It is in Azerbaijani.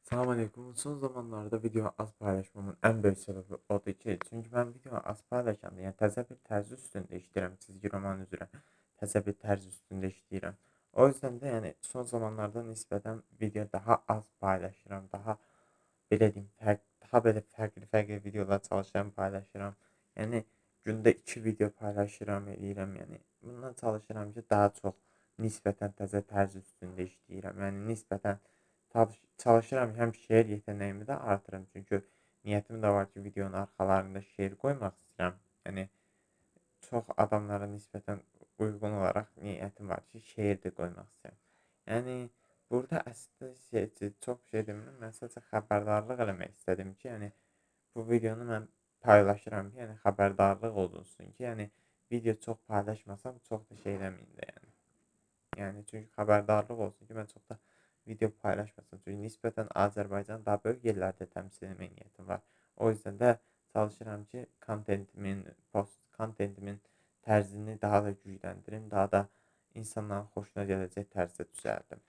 Selamünaleyküm. Son zamanlarda video az paylaşmamın en büyük sebebi odur ki, çünkü ben video az paylaşanda, yəni təzə bir tərz üstündə işləyirəm, çizgi roman üzrə təzə bir tərz üstündə işləyirəm. O yüzden də yəni son zamanlarda nisbətən video daha az paylaşıram, daha belə deyim, daha belə fərqli videolar çalışıram, paylaşıram. Yəni gündə 2 video paylaşıram, eləyirəm. Yəni bundan çalışıram ki, daha çox nisbətən təzə tərz üstündə işləyirəm. Yəni nisbətən çalışıram ki, həm şeir yeteneğimi də artırım. Çünki niyyətim də var ki, videonun arxalarında şeir qoymaq istəyirəm. Yəni çox adamlara nisbətən uyğun olaraq niyyətim var ki, şeir də qoymaq istəyirəm. Yəni burada əslində çox şey demirəm. Mən sadəcə xəbərdarlıq eləmək istədim ki, yəni bu videonu mən paylaşıram ki, yəni xəbərdarlıq olunsun ki, yəni video çox paylaşmasam çox da şey eləməyin də yəni. Yəni çünki xəbərdarlıq olsun ki, mən çox da video paylaşmasam. Çünki nisbətən Azərbaycan daha böyük yerlərdə təmsil etmək niyyətim var. O yüzden də çalışıram ki, kontentimin tərzini daha da gücləndirim, daha da insanların xoşuna gələcək tərzdə düzəldim.